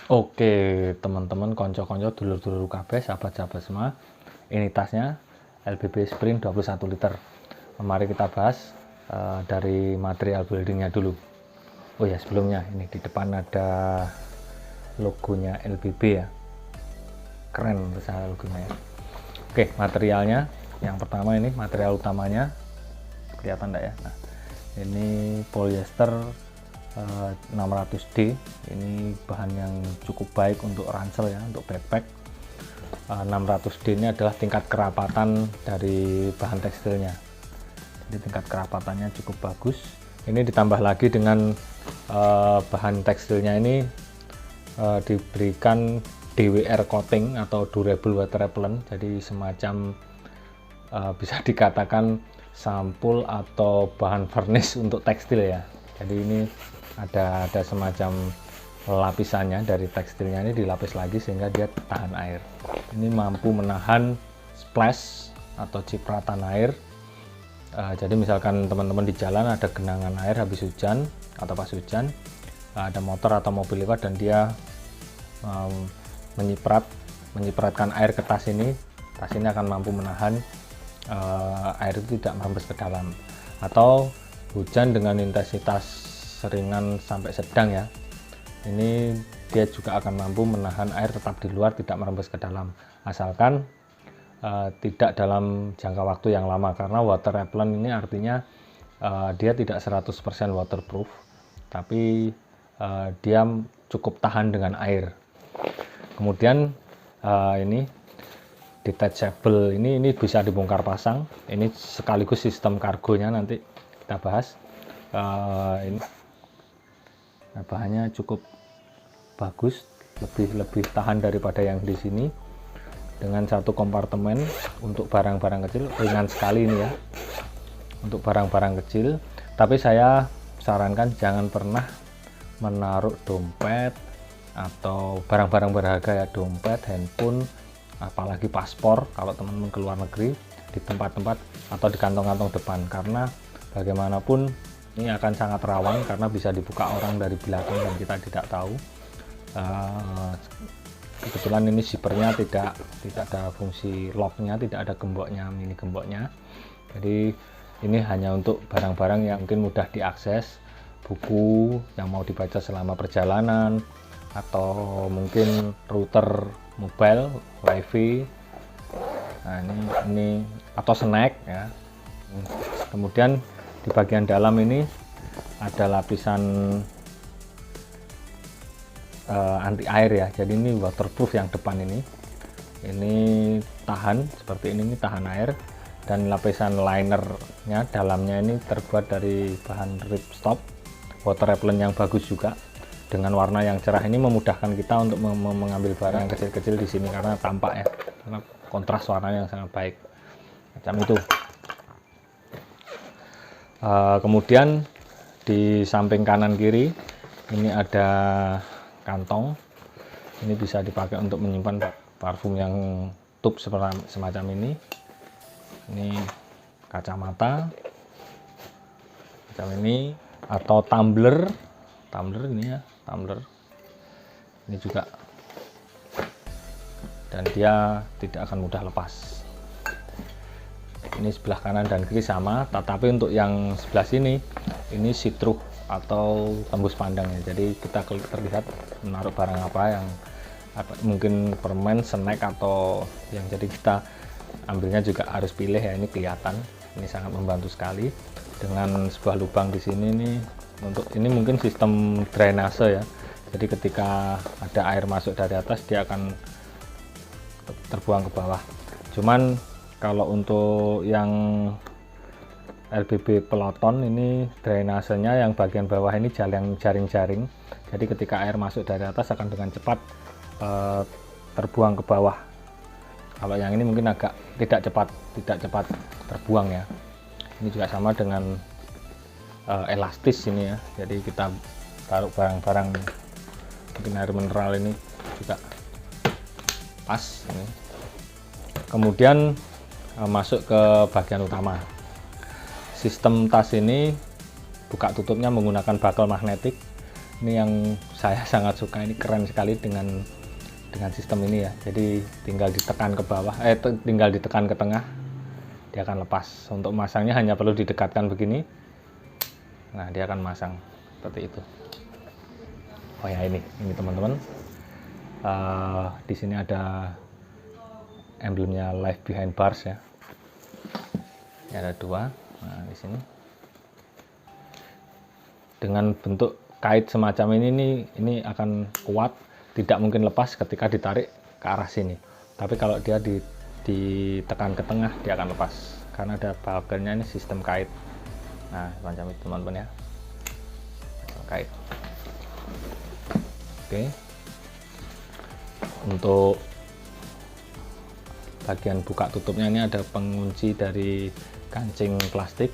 Oke teman-teman, konco-konco, dulur-dulur kabeh, sahabat-sahabat semua, ini tasnya LBB Spring 21 liter. Mari kita bahas dari material buildingnya dulu. Oh ya, sebelumnya ini di depan ada logonya LBB ya, keren besar logonya ya. Oke, materialnya yang pertama, ini material utamanya, kelihatan enggak ya? Nah, ini polyester 600D. Ini bahan yang cukup baik untuk ransel ya, untuk backpack. 600D ini adalah tingkat kerapatan dari bahan tekstilnya, jadi tingkat kerapatannya cukup bagus. Ini ditambah lagi dengan bahan tekstilnya ini diberikan DWR coating atau durable water repellent, jadi semacam bisa dikatakan sampul atau bahan varnish untuk tekstil ya. Jadi ini ada semacam lapisannya dari tekstilnya, ini dilapis lagi sehingga dia tahan air. Ini mampu menahan splash atau cipratan air. Jadi misalkan teman-teman di jalan ada genangan air habis hujan atau pas hujan, ada motor atau mobil lewat dan dia menyipratkan air ke tas ini akan mampu menahan air itu tidak merembes ke dalam. Atau hujan dengan intensitas ringan sampai sedang ya, ini dia juga akan mampu menahan air tetap di luar, tidak merembes ke dalam, asalkan tidak dalam jangka waktu yang lama. Karena water repellent ini artinya dia tidak 100% waterproof, tapi dia cukup tahan dengan air. Kemudian ini detachable, ini bisa dibongkar pasang, ini sekaligus sistem kargonya, nanti kita bahas. Ini bahannya cukup bagus, lebih tahan daripada yang di sini, dengan satu kompartemen untuk barang-barang kecil, ringan sekali ini ya untuk barang-barang kecil. Tapi saya sarankan jangan pernah menaruh dompet atau barang-barang berharga ya, dompet, handphone, apalagi paspor kalau teman-teman ke luar negeri, di tempat-tempat atau di kantong-kantong depan, karena bagaimanapun ini akan sangat rawan karena bisa dibuka orang dari belakang dan kita tidak tahu. Kebetulan ini zippernya tidak ada fungsi locknya, tidak ada gemboknya, mini gemboknya. Jadi ini hanya untuk barang-barang yang mungkin mudah diakses, buku yang mau dibaca selama perjalanan, atau mungkin router mobile, wifi. Nah ini atau snack ya. Kemudian di bagian dalam ini ada lapisan anti air ya, jadi ini waterproof yang depan ini tahan seperti ini tahan air. Dan lapisan linernya dalamnya ini terbuat dari bahan ripstop water repellent yang bagus juga, dengan warna yang cerah. Ini memudahkan kita untuk mengambil barang yang kecil-kecil di sini karena tampak ya, karena kontras warnanya yang sangat baik macam itu. Kemudian di samping kanan kiri ini ada kantong, ini bisa dipakai untuk menyimpan parfum yang tube semacam ini. Ini kacamata macam ini, atau tumbler ini ya, tumbler ini juga, dan dia tidak akan mudah lepas. Ini sebelah kanan dan kiri sama, tetapi untuk yang sebelah sini ini see-through atau tembus pandang ya. Jadi kita terlihat menaruh barang apa yang mungkin permen, snack atau yang, jadi kita ambilnya juga harus pilih ya. Ini kelihatan, ini sangat membantu sekali dengan sebuah lubang di sini nih. Untuk ini mungkin sistem drainase ya. Jadi ketika ada air masuk dari atas dia akan terbuang ke bawah. Cuman kalau untuk yang LBB Peloton ini drainasenya yang bagian bawah ini jaring-jaring. Jadi ketika air masuk dari atas akan dengan cepat terbuang ke bawah. Kalau yang ini mungkin agak tidak cepat terbuang ya. Ini juga sama dengan elastis ini ya. Jadi kita taruh barang-barang mungkin air mineral ini juga pas ini. Kemudian masuk ke bagian utama. Sistem tas ini buka tutupnya menggunakan buckle magnetik. Ini yang saya sangat suka, ini keren sekali dengan sistem ini ya. Jadi tinggal ditekan ke bawah, tinggal ditekan ke tengah, dia akan lepas. Untuk masangnya hanya perlu didekatkan begini. Nah, dia akan masang seperti itu. Oh ya, ini teman-teman. Di sini ada emblemnya Life Behind Bars ya. Ini ada 2. Nah, di sini dengan bentuk kait semacam ini akan kuat, tidak mungkin lepas ketika ditarik ke arah sini. Tapi kalau dia ditekan ke tengah, dia akan lepas karena ada buckle-nya, ini sistem kait. Nah, macam itu teman-teman ya, sistem kait. Oke, untuk bagian buka tutupnya ini ada pengunci dari kancing plastik.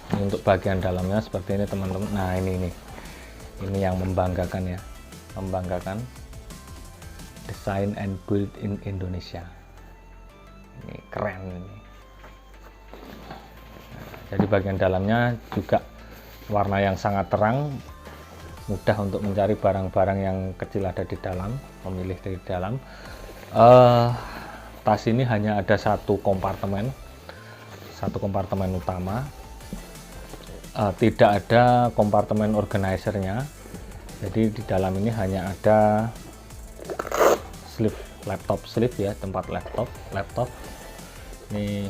Ini untuk bagian dalamnya seperti ini teman-teman. Nah, ini yang membanggakan ya, membanggakan, design and build in Indonesia. Ini keren ini. Nah, jadi bagian dalamnya juga warna yang sangat terang, mudah untuk mencari barang-barang yang kecil ada di dalam, memilih dari dalam. Tas ini hanya ada satu kompartemen utama, tidak ada kompartemen organizernya. Jadi di dalam ini hanya ada laptop sleeve ya, tempat laptop. Ini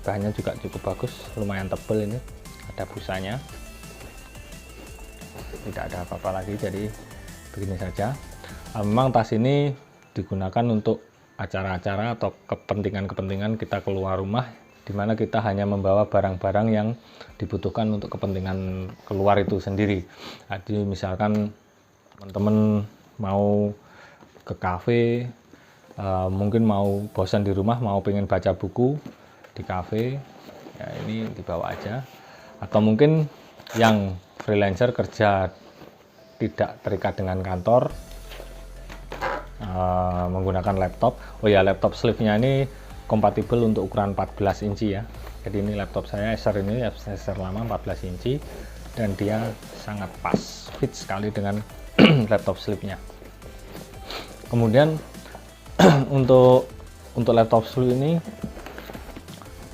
bahannya juga cukup bagus, lumayan tebal, ini ada busanya, tidak ada apa-apa lagi. Jadi begini saja. Memang tas ini digunakan untuk acara-acara atau kepentingan-kepentingan kita keluar rumah, di mana kita hanya membawa barang-barang yang dibutuhkan untuk kepentingan keluar itu sendiri. Jadi misalkan teman-teman mau ke kafe, mungkin mau bosan di rumah, mau pengen baca buku di kafe, ya ini dibawa aja. Atau mungkin yang freelancer kerja tidak terikat dengan kantor, menggunakan laptop. Oh ya, laptop sleeve-nya ini kompatibel untuk ukuran 14 inci ya. Jadi ini laptop saya Acer, ini Acer lama 14 inci, dan dia sangat pas, fit sekali dengan laptop sleeve-nya. Kemudian untuk laptop sleeve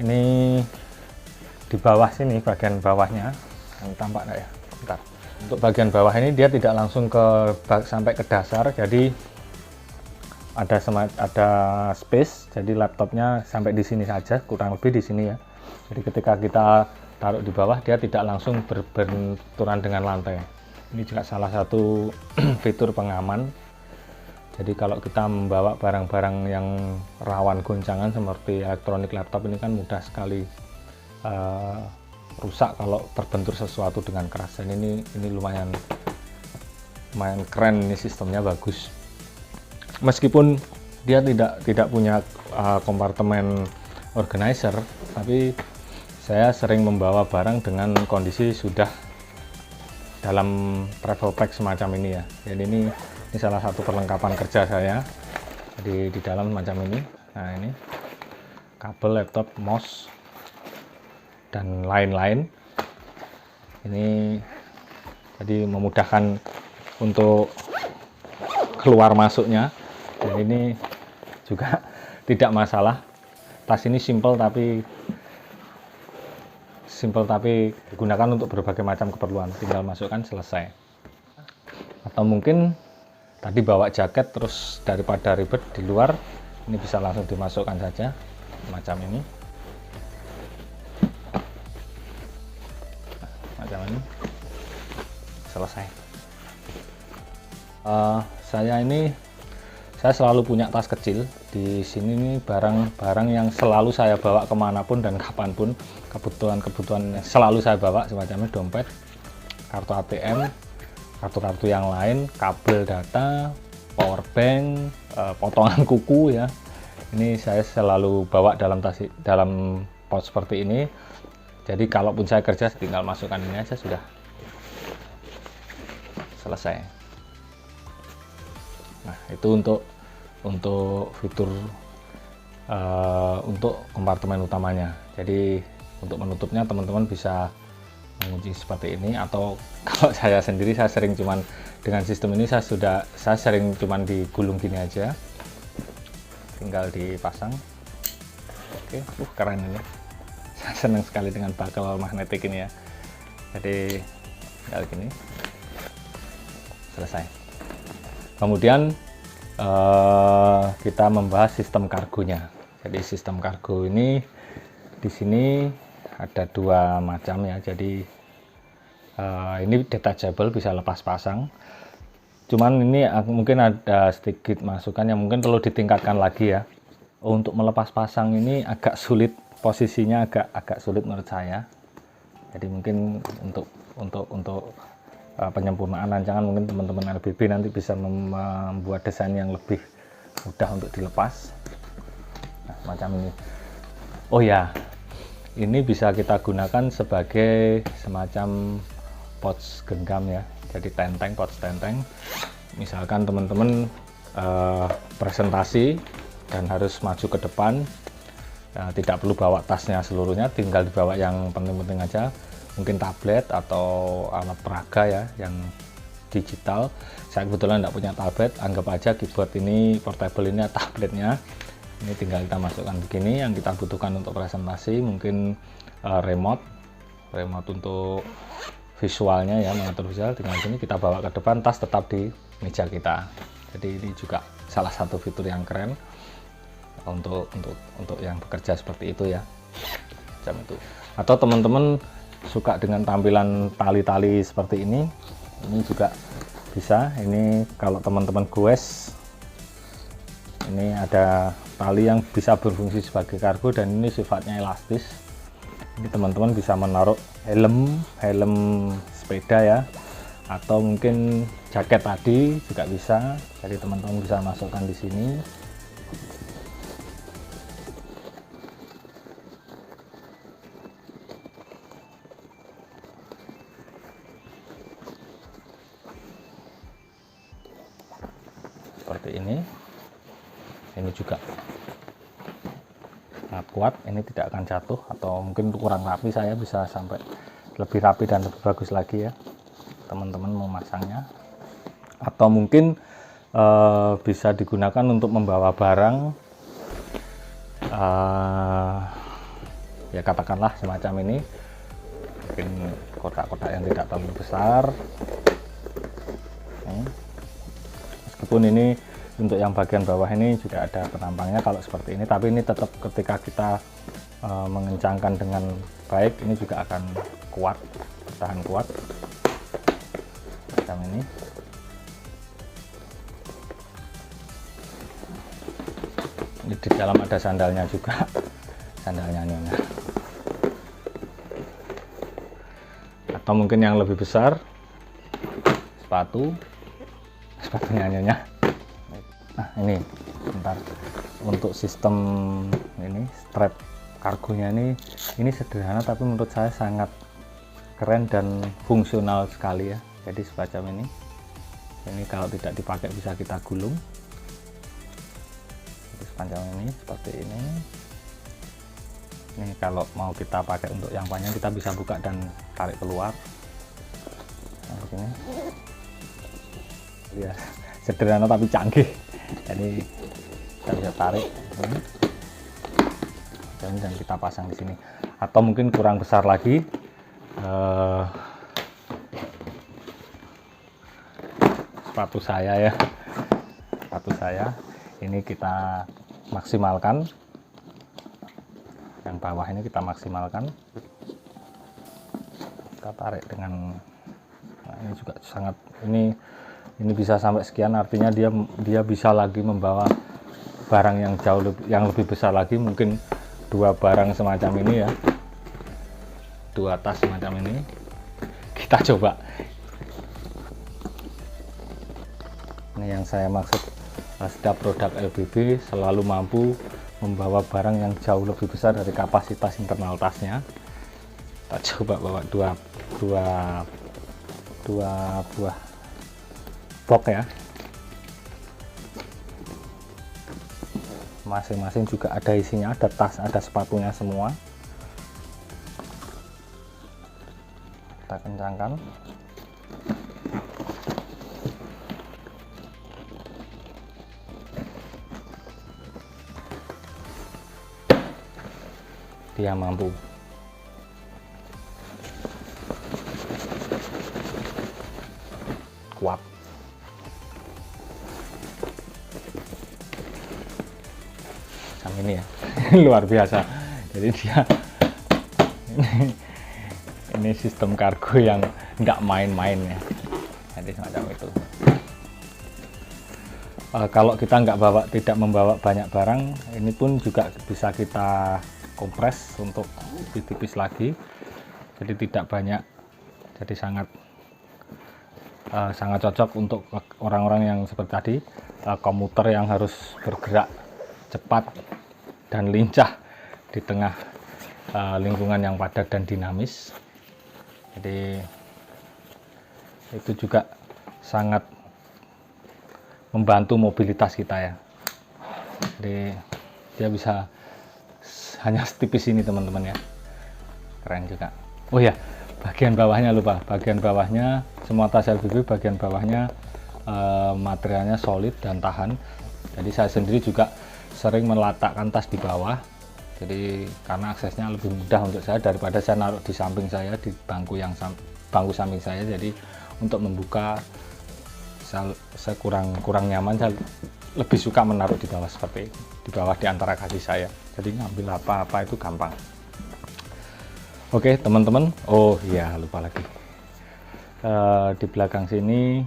ini di bawah sini, bagian bawahnya, yang tampak nggak ya? Bentar. Untuk bagian bawah ini dia tidak langsung sampai ke dasar, jadi ada space, jadi laptopnya sampai di sini saja, kurang lebih di sini ya. Jadi ketika kita taruh di bawah, dia tidak langsung berbenturan dengan lantai. Ini juga salah satu fitur pengaman. Jadi kalau kita membawa barang-barang yang rawan goncangan seperti elektronik laptop ini kan mudah sekali rusak kalau terbentur sesuatu dengan keras. Dan ini lumayan keren, ini sistemnya bagus. Meskipun dia tidak punya kompartemen organizer, tapi saya sering membawa barang dengan kondisi sudah dalam travel pack semacam ini ya. Jadi ini salah satu perlengkapan kerja saya. Jadi di dalam macam ini. Nah, ini kabel, laptop, mouse, dan lain-lain. Ini jadi memudahkan untuk keluar masuknya. Dan ini juga tidak masalah. Tas ini simple tapi digunakan untuk berbagai macam keperluan. Tinggal masukkan, selesai. Atau mungkin tadi bawa jaket, terus daripada ribet di luar, ini bisa langsung dimasukkan saja macam ini. Macam ini, selesai. Saya selalu punya tas kecil. Di sini nih barang-barang yang selalu saya bawa kemanapun dan kapanpun, kebutuhan yang selalu saya bawa, semacamnya dompet, kartu ATM, kartu-kartu yang lain, kabel data, power bank, potongan kuku ya. Ini saya selalu bawa dalam pouch seperti ini. Jadi kalaupun saya kerja, tinggal masukkan ini aja, sudah selesai. Nah, itu untuk fitur untuk kompartemen utamanya. Jadi untuk menutupnya teman-teman bisa mengunci seperti ini, atau kalau saya sendiri saya sering cuman dengan sistem ini saya sering cuman digulung gini aja, tinggal dipasang. Oke, keren ini. Saya senang sekali dengan bakel magnetik ini ya. Jadi tinggal gini, selesai. Kemudian kita membahas sistem kargonya. Jadi sistem kargo ini di sini ada dua macam ya. Jadi ini detachable, bisa lepas pasang. Cuman ini mungkin ada sedikit masukan yang mungkin perlu ditingkatkan lagi ya. Untuk melepas pasang ini agak sulit, posisinya agak sulit menurut saya. Jadi mungkin untuk penyempurnaan rancangan mungkin teman-teman LBB nanti bisa membuat desain yang lebih mudah untuk dilepas. Nah, macam ini. Oh ya, ini bisa kita gunakan sebagai semacam pouch genggam ya. Jadi pouch tenteng. Misalkan teman-teman presentasi dan harus maju ke depan, tidak perlu bawa tasnya seluruhnya, tinggal dibawa yang penting-penting aja. Mungkin tablet atau alat peraga ya yang digital. Saya kebetulan tidak punya tablet, anggap aja keyboard ini portable ini tabletnya. Ini tinggal kita masukkan begini. Yang kita butuhkan untuk presentasi mungkin remote untuk visualnya ya, mengatur visual. Tinggal sini kita bawa ke depan, tas tetap di meja kita. Jadi ini juga salah satu fitur yang keren untuk yang bekerja seperti itu ya, jam itu. Atau teman-teman suka dengan tampilan tali-tali seperti ini juga bisa. Ini kalau teman-teman goes, ini ada tali yang bisa berfungsi sebagai kargo dan ini sifatnya elastis. Ini teman-teman bisa menaruh helm sepeda ya, atau mungkin jaket tadi juga bisa. Jadi teman-teman bisa masukkan di sini. Seperti ini juga sangat kuat, ini tidak akan jatuh, atau mungkin kurang rapi saya bisa sampai lebih rapi dan lebih bagus lagi ya teman-teman memasangnya. Atau mungkin bisa digunakan untuk membawa barang, ya katakanlah semacam ini, mungkin kotak-kotak yang tidak terlalu besar. Meskipun ini untuk yang bagian bawah ini juga ada penampangnya kalau seperti ini, tapi ini tetap ketika kita mengencangkan dengan baik ini juga akan kuat, bertahan kuat macam ini. Ini di dalam ada sandalnya juga, sandalnya nyonya. Atau mungkin yang lebih besar, sepatunya nyonya. Nah ini bentar, untuk sistem ini strap kargonya ini sederhana tapi menurut saya sangat keren dan fungsional sekali ya. Jadi semacam ini kalau tidak dipakai bisa kita gulung. Jadi sepanjang ini seperti ini. Ini kalau mau kita pakai untuk yang panjang kita bisa buka dan tarik keluar. Nah, begini. Ya, sederhana tapi canggih. Jadi kita bisa tarik ini, dan kita pasang di sini. Atau mungkin kurang besar lagi, sepatu saya ini kita maksimalkan, yang bawah ini kita maksimalkan, kita tarik dengan, nah ini juga sangat, ini bisa sampai sekian, artinya dia bisa lagi membawa barang yang lebih besar lagi, mungkin 2 barang semacam ini ya, 2 tas semacam ini. Kita coba. Ini yang saya maksud, setiap produk LBB selalu mampu membawa barang yang jauh lebih besar dari kapasitas internal tasnya. Kita coba bawa dua buah box ya. masing-masing juga ada isinya, ada tas, ada sepatunya semua. Kita kencangkan. Dia mampu. Kuat. Macam ini ya. Luar biasa. Jadi dia ini sistem kargo yang nggak main-main ya. Jadi semacam itu. Kalau kita tidak membawa banyak barang, ini pun juga bisa kita kompres untuk ditipis lagi, jadi tidak banyak, jadi sangat cocok untuk orang-orang yang seperti tadi, komuter yang harus bergerak cepat dan lincah di tengah lingkungan yang padat dan dinamis. Jadi itu juga sangat membantu mobilitas kita ya. Jadi dia bisa hanya setipis ini teman-teman ya, keren juga. Oh ya, bagian bawahnya lupa, bagian bawahnya semua tas LBB bagian bawahnya materialnya solid dan tahan. Jadi saya sendiri juga sering meletakkan tas di bawah, jadi karena aksesnya lebih mudah untuk saya daripada saya naruh di samping saya, di bangku samping saya. Jadi untuk membuka saya kurang nyaman, saya lebih suka menaruh di bawah seperti ini, di bawah di antara kaki saya. Jadi ngambil apa-apa itu gampang. Oke teman-teman, oh iya lupa lagi, di belakang sini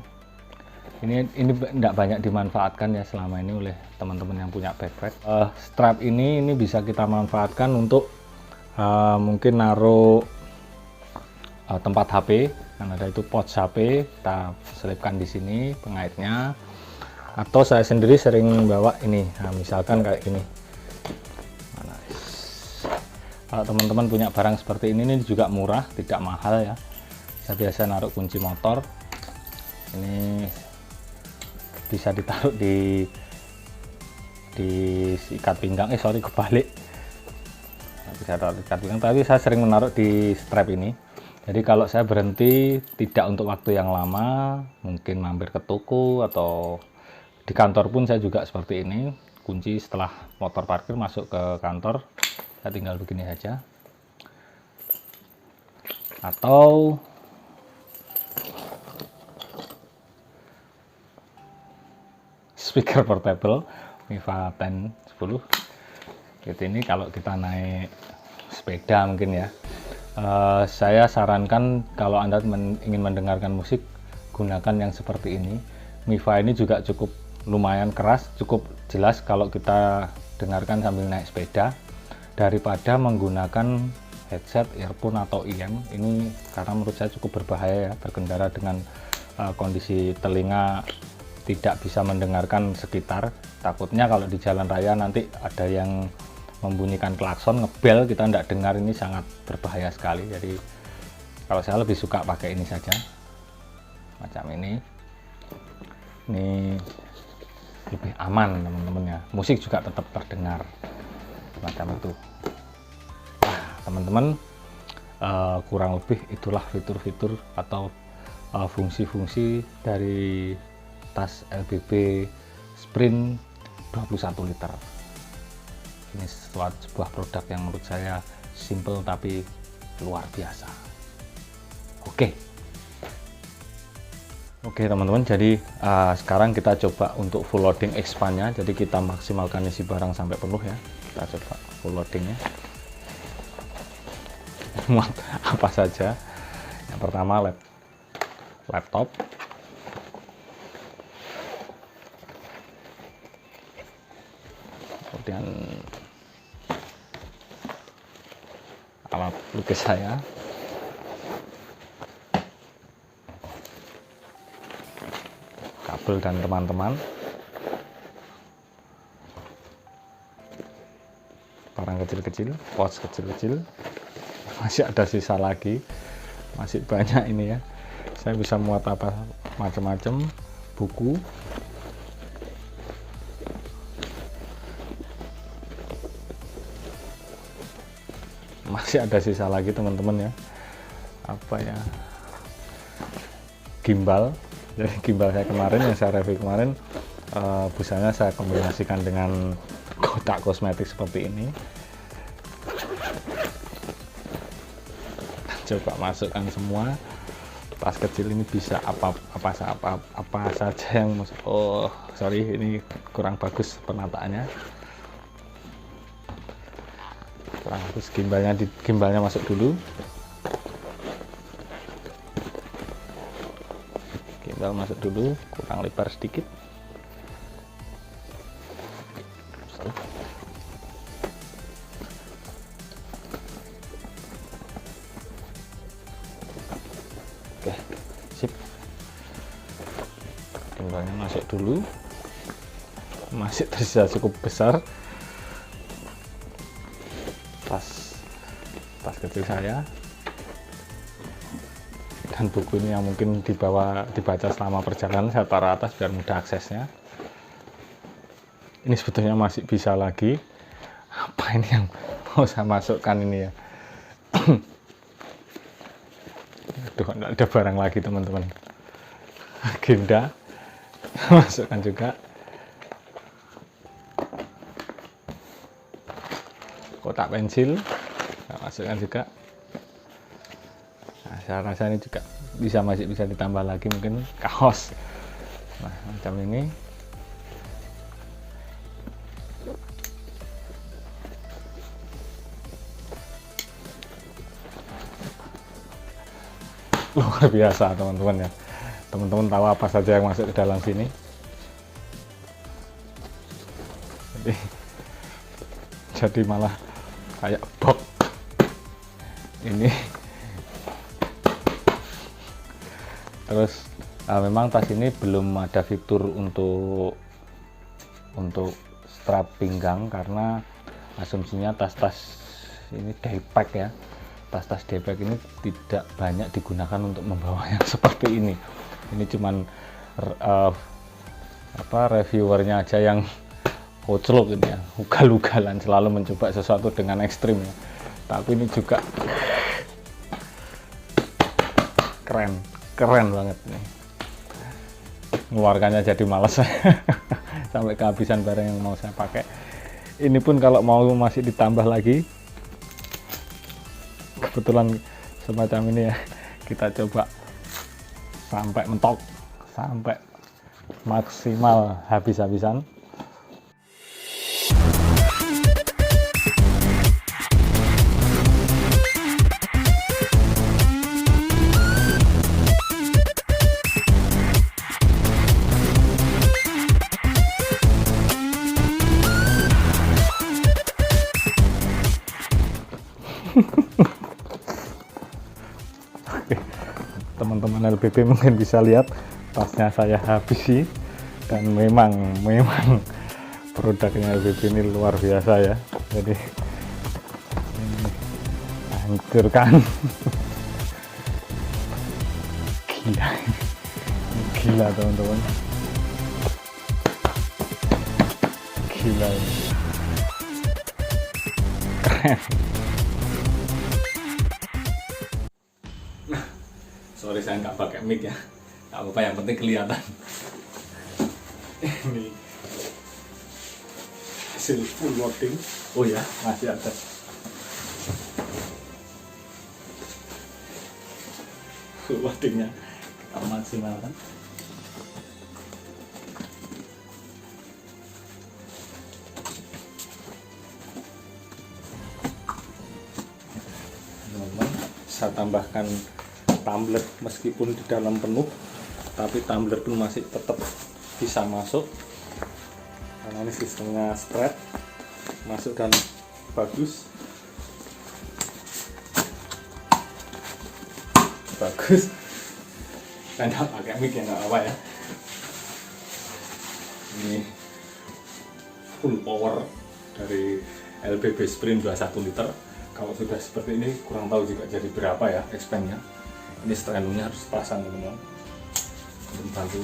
ini tidak banyak dimanfaatkan ya selama ini oleh teman-teman yang punya backpack. Strap ini bisa kita manfaatkan untuk mungkin naruh tempat HP, kan ada itu pouch HP, kita selipkan di sini pengaitnya. Atau saya sendiri sering bawa ini, nah, misalkan kayak gini. Kalau teman-teman punya barang seperti ini juga murah, tidak mahal ya. Saya biasa naruh kunci motor. Ini bisa ditaruh di ikat pinggang. Kebalik. Bisa taruh di ikat pinggang. Tapi saya sering menaruh di strap ini. Jadi kalau saya berhenti tidak untuk waktu yang lama, mungkin mampir ke toko atau di kantor pun saya juga seperti ini. Kunci setelah motor parkir masuk ke kantor, saya tinggal begini saja. Atau speaker portable Miva 10. Gitu, ini kalau kita naik sepeda mungkin ya. Saya sarankan kalau Anda ingin mendengarkan musik, gunakan yang seperti ini. Miva ini juga cukup lumayan keras, cukup jelas kalau kita dengarkan sambil naik sepeda, daripada menggunakan headset, earphone atau IM. Ini karena menurut saya cukup berbahaya ya, berkendara dengan kondisi telinga tidak bisa mendengarkan sekitar. Takutnya kalau di jalan raya nanti ada yang membunyikan klakson, ngebel, kita tidak dengar, ini sangat berbahaya sekali. Jadi kalau saya lebih suka pakai ini saja, macam ini lebih aman teman-teman ya. Musik juga tetap terdengar macam itu. Nah teman-teman, kurang lebih itulah fitur-fitur atau fungsi-fungsi dari tas LBB Sprint 21 liter. Ini sebuah produk yang menurut saya simple tapi luar biasa. Oke teman-teman, jadi sekarang kita coba untuk full loading expand-nya. Jadi kita maksimalkan isi barang sampai penuh ya. Kita coba full loadingnya. Muat apa saja. Yang pertama laptop. Kemudian alat lukis saya, kabel dan teman-teman, barang kecil-kecil, pouch kecil-kecil, masih ada sisa lagi, masih banyak ini ya. Saya bisa muat apa macam-macam, buku, masih ada sisa lagi teman-teman ya, apa ya, gimbal. Jadi gimbal saya kemarin yang saya review kemarin, busanya saya kombinasikan dengan kotak kosmetik seperti ini. Coba masukkan semua. Tas kecil ini bisa apa saja yang masuk. Oh sorry, ini kurang bagus penataannya, kurang bagus. Gimbalnya masuk dulu. Gimbal masuk dulu, kurang lebar sedikit. Oke, sip. Gimbalnya masuk dulu, masih tersisa cukup besar tas kecil saya, dan buku ini yang mungkin dibaca selama perjalanan saya taruh atas biar mudah aksesnya. Ini sebetulnya masih bisa lagi. Apa ini yang mau saya masukkan ini ya? Aduh, nggak ada barang lagi teman-teman. Agenda masukkan juga. Kotak pensil saya masukkan juga. Nah, saya rasa ini juga masih bisa ditambah lagi, mungkin kaos. Nah, macam ini. Luar biasa teman-teman ya. Teman-teman tahu apa saja yang masuk ke dalam sini. Jadi malah kayak box ini. Terus memang tas ini belum ada fitur untuk strap pinggang, karena asumsinya tas-tas ini daypack ya. Tas-tas daypack ini tidak banyak digunakan untuk membawa yang seperti ini. Ini cuman reviewernya aja yang koclok ini ya, ugal-ugalan, selalu mencoba sesuatu dengan ekstrim ya. Tapi ini juga keren banget nih. Mengeluarkannya jadi males sampai kehabisan barang yang mau saya pakai. Ini pun kalau mau masih ditambah lagi, kebetulan semacam ini ya, kita coba sampai mentok, sampai maksimal habis-habisan. Teman-teman LBB mungkin bisa lihat tasnya saya habisi, dan memang produknya LBB ini luar biasa ya. Jadi ini hancurkan. Gila teman-teman, gila ini, keren. Sorry saya nggak pakai mic ya, nggak apa-apa, yang penting kelihatan. Ini hasil full loading. Oh ya, masih ada. Full loadingnya kita maksimalkan. Saya tambahkan tumbler, meskipun di dalam penuh, tapi tumbler pun masih tetap bisa masuk, karena ini sistemnya spread, masuk dan bagus. Saya nggak pakai mic ya, nggak apa ya. Ini full power dari LBB Sprint 21 liter. Kalau sudah seperti ini, kurang tahu juga jadi berapa ya expandnya. Ini strandungnya harus pasang teman-teman, untuk membantu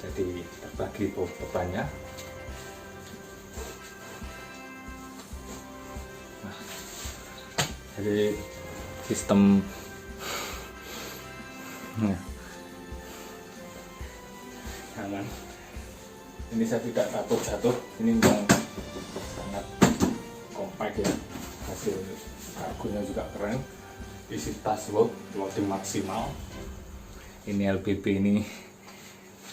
jadi terbagi bebannya. Nah, Jadi sistem aman. Ini saya tidak takut jatuh, ini memang sangat compact ya, hasil kargonya juga keren, isi tas loading maksimal. Ini LPP ini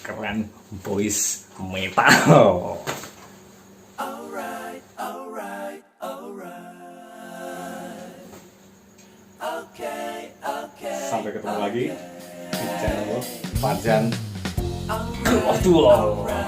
keren, boys, metal. Sampai ketemu lagi di channel Farzan. Aduh.